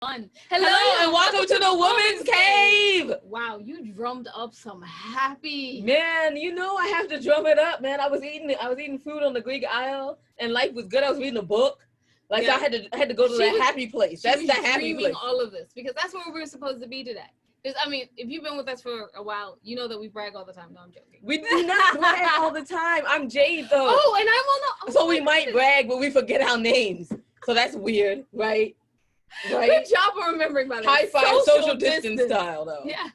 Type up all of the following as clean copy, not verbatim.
Hello and welcome to the Woman's Cave. Wow, you drummed up some happy. Man, you know I have to drum it up, man. I was eating food on the Greek aisle and life was good. I was reading a book. Like so I had to go to that happy place. That's the happy place. All of this because that's where we're supposed to be today. Because I mean, if you've been with us for a while, you know that we brag all the time. No, I'm joking. We do not brag all the time. I'm Jade though. Oh, and I'm on the. So we might brag, but we forget our names. So that's weird, right? Right. Good job on remembering by the high five social distance style though. Yeah.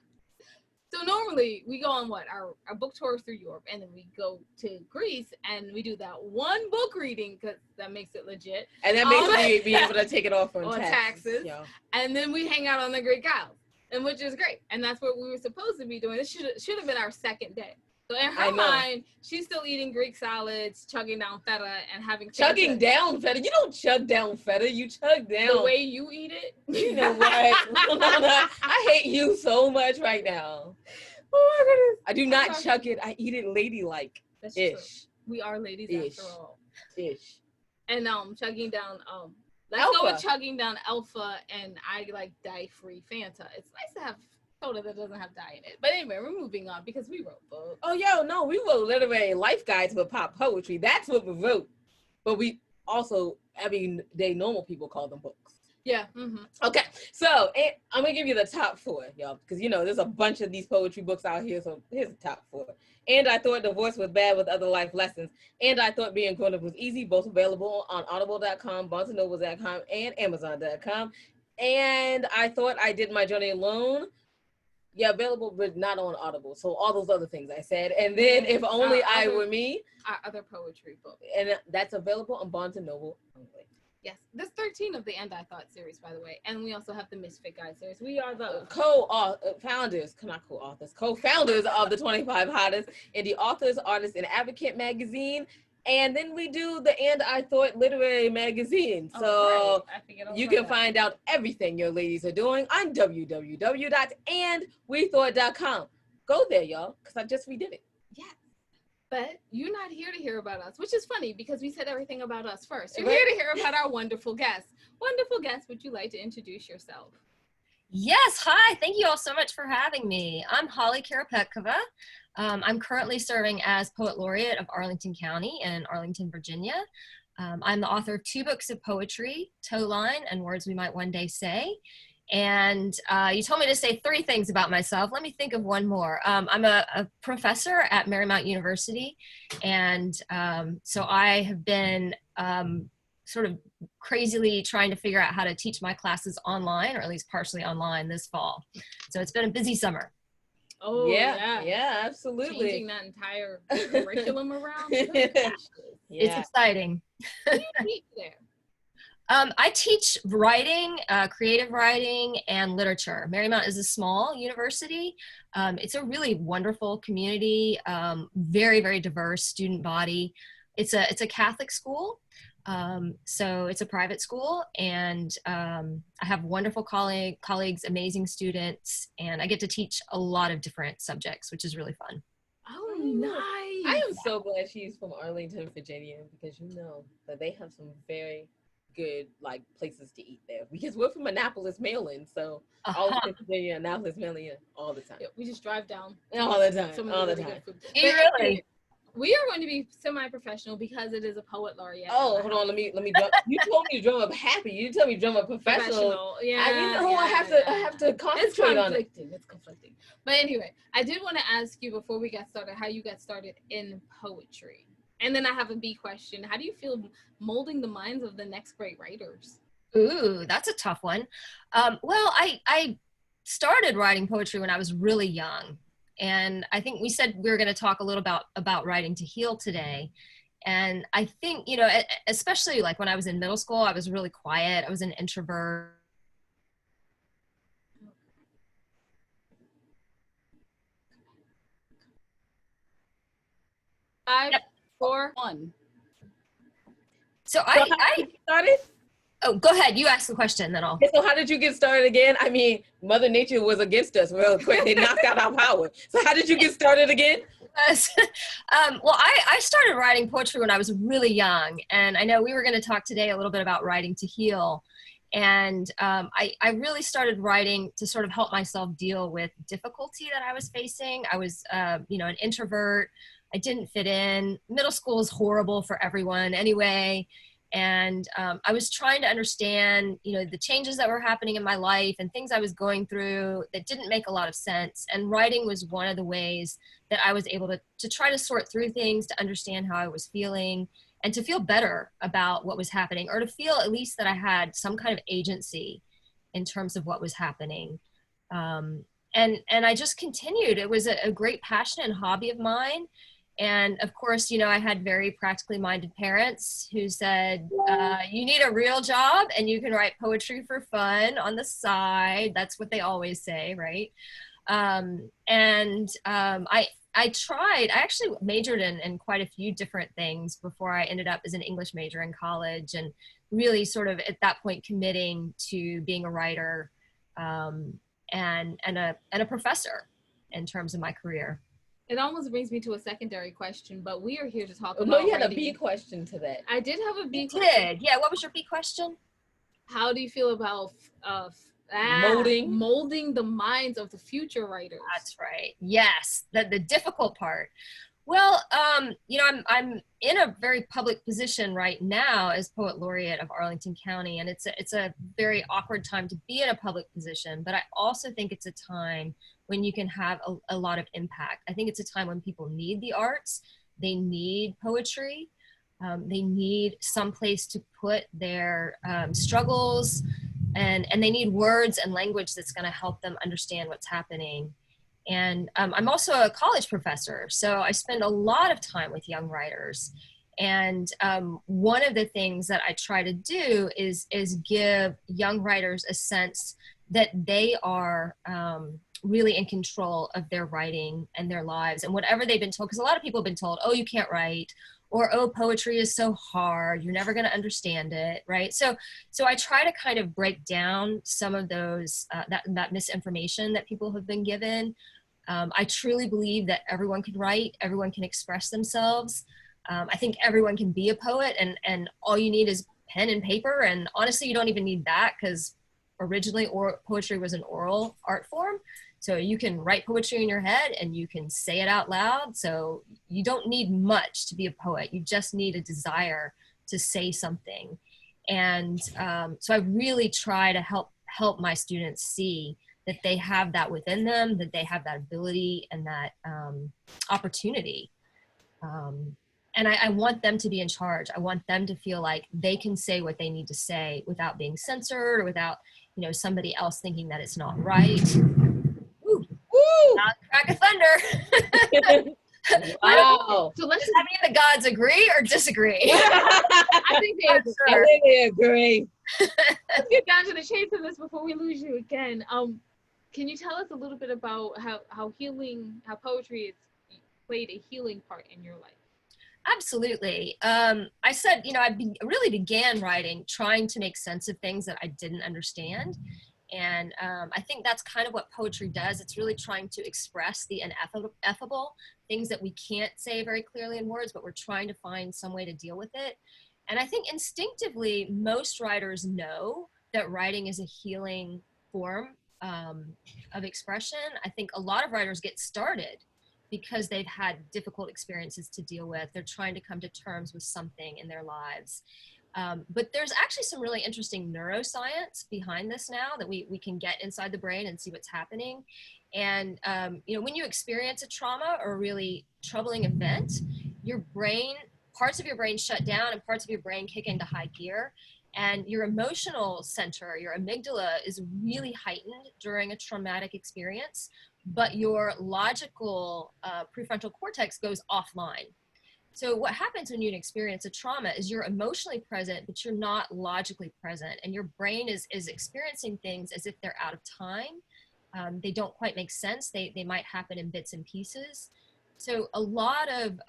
So normally we go on our book tours through Europe, and then we go to Greece and we do that one book reading because that makes it legit. And that makes me be able to take it off on taxes. Yeah. And then we hang out on the Greek Isles, and which is great. And that's what we were supposed to be doing. This should have been our second day. So in her mind, she's still eating Greek salads, chugging down feta, and having chugging down feta. You don't chug down feta. You chug down the way you eat it. You know what? I hate you so much right now. Oh my goodness! I do not chug it. I eat it ladylike. That's ish. True. We are ladies after all. Ish. And chugging down let's Alpha. go with chugging down Alpha, and I like dye-free Fanta. It's nice to have soda that doesn't have dye in it. But anyway, we're moving on because we wrote books. Oh, no, we wrote literary life guides with pop poetry. That's what we wrote. But we also, everyday normal people call them books. Yeah. Mm-hmm. Okay, so I'm going to give you the top 4, y'all, because, there's a bunch of these poetry books out here, so here's the top 4. And I Thought Divorce Was Bad with Other Life Lessons. And I Thought Being Grown Up Was Easy, both available on audible.com, barnesandnoble.com, and amazon.com. And I Thought I Did My Journey Alone. Yeah, available, but not on Audible. So all those other things I said. And then If Only I Were Me. Our other poetry book. And that's available on Barnes & Noble only. Yes, there's 13 of the And I Thought series, by the way. And we also have the Misfit Guide series. We are the co-founders of the 25 Hottest and the Authors, Artists, and Advocate magazine. And then we do the And I Thought Literary magazine. So you can find out everything your ladies are doing on www.andwethought.com. Go there, y'all, because I just redid it. Yeah. But you're not here to hear about us, which is funny because we said everything about us first. You're here to hear about our wonderful guests. Wonderful guests, would you like to introduce yourself? Yes, hi. Thank you all so much for having me. I'm Holly Kap. I'm currently serving as Poet Laureate of Arlington County in Arlington, Virginia. I'm the author of 2 books of poetry, Toe Line and Words We Might One Day Say. And you told me to say 3 things about myself. Let me think of one more. I'm a professor at Marymount University. And so I have been sort of crazily trying to figure out how to teach my classes online, or at least partially online this fall. So it's been a busy summer. Oh, yeah, absolutely. Changing that entire curriculum around. It's exciting. What do you teach there? I teach writing, creative writing, and literature. Marymount is a small university. It's a really wonderful community, very, very diverse student body. It's a Catholic school, so it's a private school, and I have wonderful colleagues, amazing students, and I get to teach a lot of different subjects, which is really fun. Oh, nice. I am so glad she's from Arlington, Virginia, because that they have some very good places to eat there, because we're from Annapolis, Maryland, so Arlington, Virginia, Annapolis, Maryland, all the time. Yeah, we just drive down all the time. Really? We are going to be semi-professional because it is a poet laureate. Oh, hold on, let me drum. You told me to drum up happy. You didn't tell me to drum up professional. Yeah. I have to concentrate on it. It's conflicting. But anyway, I did want to ask you before we got started how you got started in poetry. And then I have a B question. How do you feel molding the minds of the next great writers? Ooh, that's a tough one. Well, I started writing poetry when I was really young. And I think we said we were going to talk a little about writing to heal today. And I think, especially when I was in middle school, I was really quiet. I was an introvert. Five, 4, 1. So I started. Oh, go ahead. You ask the question, then I'll. So how did you get started again? I mean, Mother Nature was against us real quick. They knocked out our power. So how did you get started again? Well, I started writing poetry when I was really young. And I know we were going to talk today a little bit about writing to heal. And I really started writing to sort of help myself deal with difficulty that I was facing. I was, you know, an introvert. I didn't fit in. Middle school is horrible for everyone anyway. And I was trying to understand, you know, the changes that were happening in my life and things I was going through that didn't make a lot of sense. And writing was one of the ways that I was able to try to sort through things, to understand how I was feeling, and to feel better about what was happening, or to feel at least that I had some kind of agency in terms of what was happening. And I just continued. It was a great passion and hobby of mine. And of course, you know, I had very practically minded parents who said, you need a real job and you can write poetry for fun on the side. That's what they always say, right? I tried. I actually majored in quite a few different things before I ended up as an English major in college, and really sort of at that point committing to being a writer and a professor in terms of my career. It almost brings me to a secondary question, but we are here to talk about No, you had writing. a B question to that. I did have a B question. Did. Yeah, what was your B question? How do you feel about molding the minds of the future writers? That's right. Yes, the difficult part. Well, you know, I'm in a very public position right now as Poet Laureate of Arlington County, and it's a very awkward time to be in a public position, but I also think it's a time when you can have a lot of impact. I think it's a time when people need the arts, they need poetry, they need some place to put their struggles, and they need words and language that's going to help them understand what's happening. And I'm also a college professor, so I spend a lot of time with young writers. And one of the things that I try to do is give young writers a sense that they are really in control of their writing and their lives and whatever they've been told. Because a lot of people have been told, oh, you can't write, or, oh, poetry is so hard, you're never going to understand it, right? So I try to kind of break down some of those, that misinformation that people have been given. I truly believe that everyone can write, everyone can express themselves. I think everyone can be a poet, and all you need is pen and paper. And honestly, you don't even need that, because originally poetry was an oral art form. So you can write poetry in your head and you can say it out loud. So you don't need much to be a poet. You just need a desire to say something. And so I really try to help my students see that they have that within them, that they have that ability and that opportunity. And I want them to be in charge. I want them to feel like they can say what they need to say without being censored, or without, you know, somebody else thinking that it's not right. Woo! Crack of thunder. Wow. So let's have any of the gods agree or disagree? I think they agree. Sure. I think they agree. Let's get down to the chase of this before we lose you again. Can you tell us a little bit about how poetry has played a healing part in your life? Absolutely. I said, you know, I really began writing trying to make sense of things that I didn't understand. And I think that's kind of what poetry does. It's really trying to express the ineffable, things that we can't say very clearly in words, but we're trying to find some way to deal with it. And I think instinctively, most writers know that writing is a healing form of expression. I think a lot of writers get started because they've had difficult experiences to deal with. They're trying to come to terms with something in their lives. But there's actually some really interesting neuroscience behind this now that we can get inside the brain and see what's happening. And, you know, when you experience a trauma or a really troubling event, parts of your brain shut down and parts of your brain kick into high gear. And your emotional center, your amygdala, is really heightened during a traumatic experience, but your logical prefrontal cortex goes offline. So what happens when you experience a trauma is you're emotionally present, but you're not logically present. And your brain is experiencing things as if they're out of time. They don't quite make sense. They might happen in bits and pieces. So a lot of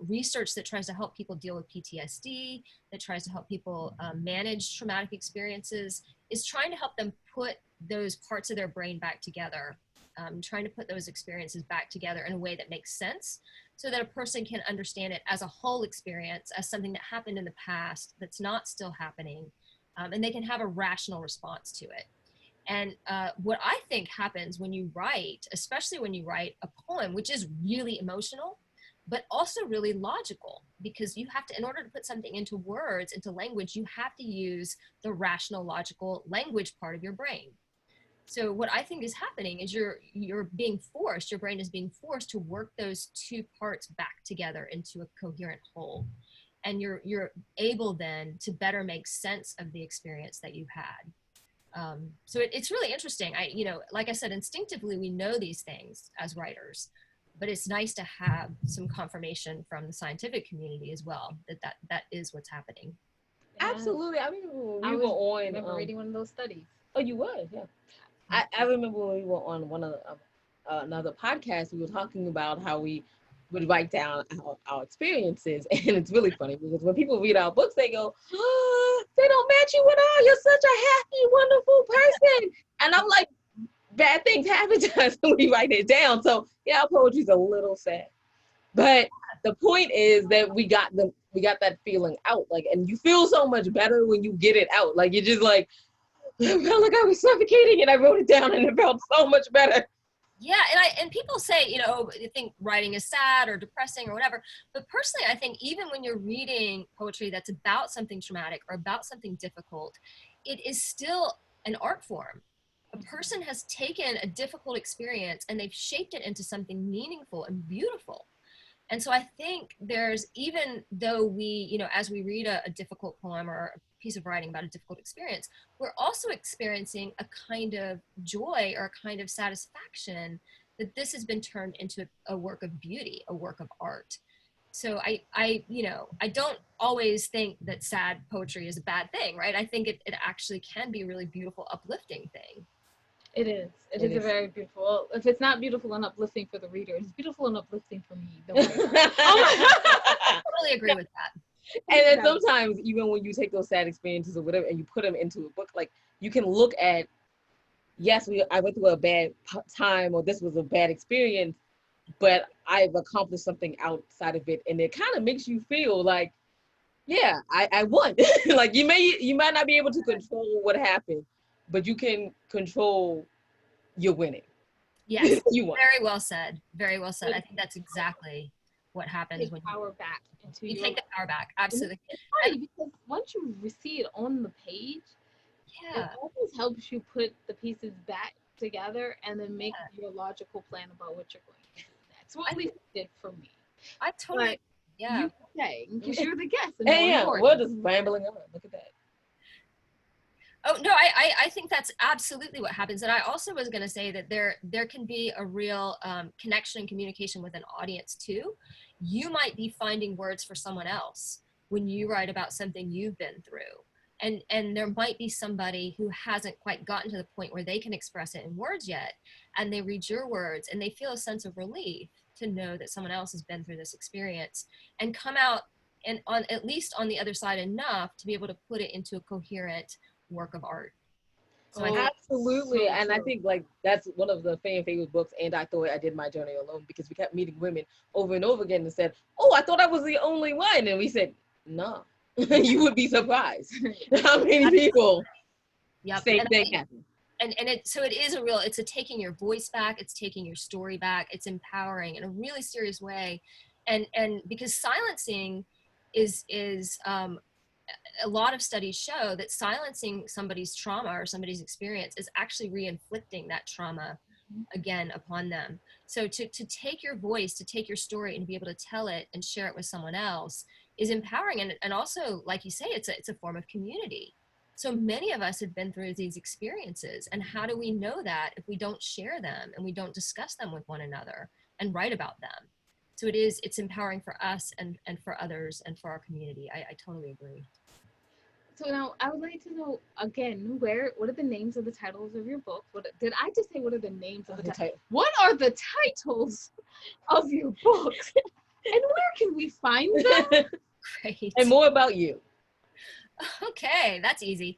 research that tries to help people deal with PTSD, that tries to help people manage traumatic experiences, is trying to help them put those parts of their brain back together, trying to put those experiences back together in a way that makes sense, so that a person can understand it as a whole experience, as something that happened in the past that's not still happening, and they can have a rational response to it. And what I think happens when you write, especially when you write a poem, which is really emotional, but also really logical, because you have to, in order to put something into words, into language, you have to use the rational, logical language part of your brain. So what I think is happening is you're being forced, your brain is being forced to work those two parts back together into a coherent whole. And you're able then to better make sense of the experience that you've had. So it's really interesting. Like I said, instinctively, we know these things as writers, but it's nice to have some confirmation from the scientific community as well, that is what's happening. Absolutely. I mean, I remember reading one of those studies. Oh, you were? Yeah. I remember when we were on one of another podcast, we were talking about how we would write down our experiences. And it's really funny because when people read our books, they go, oh, they don't match you at all. You're such a happy, wonderful person. And I'm like, bad things happen to us when we write it down. So yeah, our poetry's a little sad. But the point is that we got that feeling out. Like, and you feel so much better when you get it out. Like, you're just like, I felt like I was suffocating and I wrote it down and it felt so much better. Yeah, and people say, they think writing is sad or depressing or whatever. But personally, I think even when you're reading poetry that's about something traumatic or about something difficult, it is still an art form. A person has taken a difficult experience and they've shaped it into something meaningful and beautiful. And so I think there's, even though we, as we read a difficult poem or a piece of writing about a difficult experience, we're also experiencing a kind of joy or a kind of satisfaction that this has been turned into a work of beauty, a work of art. So I don't always think that sad poetry is a bad thing, right? I think it actually can be a really beautiful, uplifting thing. It is. It is a very beautiful. Well, if it's not beautiful and uplifting for the reader, it's beautiful and uplifting for me. I totally agree with that. And then sometimes, even when you take those sad experiences or whatever, and you put them into a book, like, you can look at, yes, I went through a bad time, or this was a bad experience, but I've accomplished something outside of it, and it kind of makes you feel like, yeah, I won. Like, you might not be able to control what happened, but you can control your winning. Yes, you won. Very well said. Very well said. I think that's exactly what happens when power back into you take the power back. Absolutely. It's funny because once you see it on the page, it always helps you put the pieces back together and then make your logical plan about what you're going to do. That's what we did for me. I totally, you say, because you're the guest. We're just rambling on. Look at that. Oh, no, I think that's absolutely what happens. And I also was going to say that there can be a real connection and communication with an audience too. You might be finding words for someone else when you write about something you've been through. And there might be somebody who hasn't quite gotten to the point where they can express it in words yet. And they read your words and they feel a sense of relief to know that someone else has been through this experience and come out and at least on the other side enough to be able to put it into a coherent work of art. So absolutely. And I think, like, that's one of the favorite books. And I thought I did my journey alone, because we kept meeting women over and over again and said, oh, I thought I was the only one. And we said, no, you would be surprised how many people same thing happen. And it is it's a taking your voice back, it's taking your story back, it's empowering in a really serious way. And because silencing is a lot of studies show that silencing somebody's trauma or somebody's experience is actually re-inflicting that trauma again upon them. So to take your voice, to take your story and to be able to tell it and share it with someone else is empowering. And also, like you say, it's a form of community. So many of us have been through these experiences, and how do we know that if we don't share them and we don't discuss them with one another and write about them? So it's empowering for us and for others and for our community. I totally agree. So now I would like to know again, what are the names of the titles of your books? Did I just say what are the names of the titles? What are the titles of your books? And where can we find them? Great. And more about you. Okay, that's easy.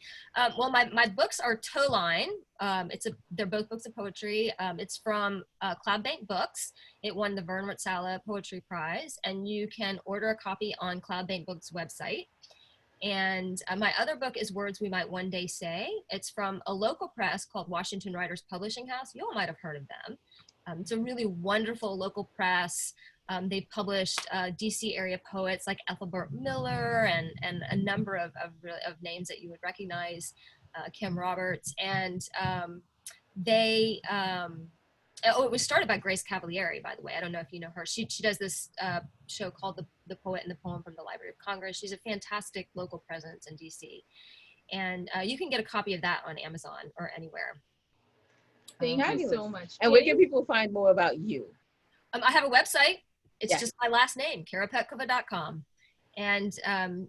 Well, my books are Toe Line. They're both books of poetry. It's from Cloud Bank Books. It won the Vern Poetry Prize, and you can order a copy on Cloud Bank Books' website. And my other book is Words We Might One Day Say. It's from a local press called Washington Writers Publishing House. You all might have heard of them. It's a really wonderful local press. They've published DC area poets like Ethelbert Miller and a number of names that you would recognize, Kim Roberts. And it was started by Grace Cavalieri, by the way. I don't know if you know her. She does this show called the Poet and the Poem from the Library of Congress. She's a fantastic local presence in DC. And you can get a copy of that on Amazon or anywhere. Thank you so much. And where can people find more about you? I have a website. It's just my last name, karapetkova.com. And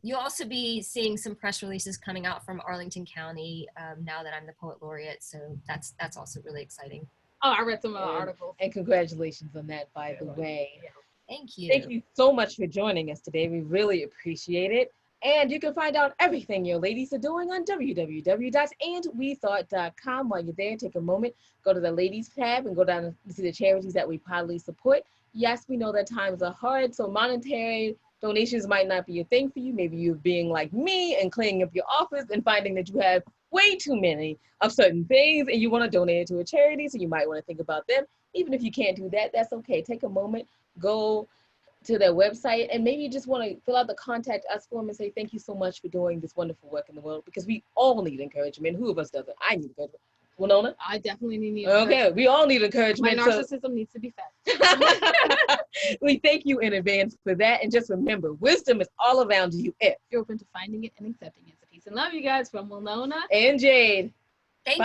you'll also be seeing some press releases coming out from Arlington County now that I'm the Poet Laureate. So that's also really exciting. Oh, I read some of the articles. And congratulations on that, by the way. Yeah. Thank you. Thank you so much for joining us today. We really appreciate it. And you can find out everything your ladies are doing on www.andwethought.com. While you're there, take a moment, go to the ladies tab and go down and see the charities that we proudly support. Yes, we know that times are hard, so monetary donations might not be a thing for you. Maybe you're being like me and cleaning up your office and finding that you have way too many of certain things and you want to donate it to a charity, so you might want to think about them. Even if you can't do that, that's okay. Take a moment, go to their website, and maybe you just want to fill out the contact us form and say thank you so much for doing this wonderful work in the world, because we all need encouragement. Who of us doesn't? I need encouragement. Winona? I definitely need Okay, we all need encouragement. My narcissism needs to be fed. We thank you in advance for that. And just remember, wisdom is all around you if you're open to finding it and accepting it. So peace and love, you guys, from Winona and Jade. Thank you.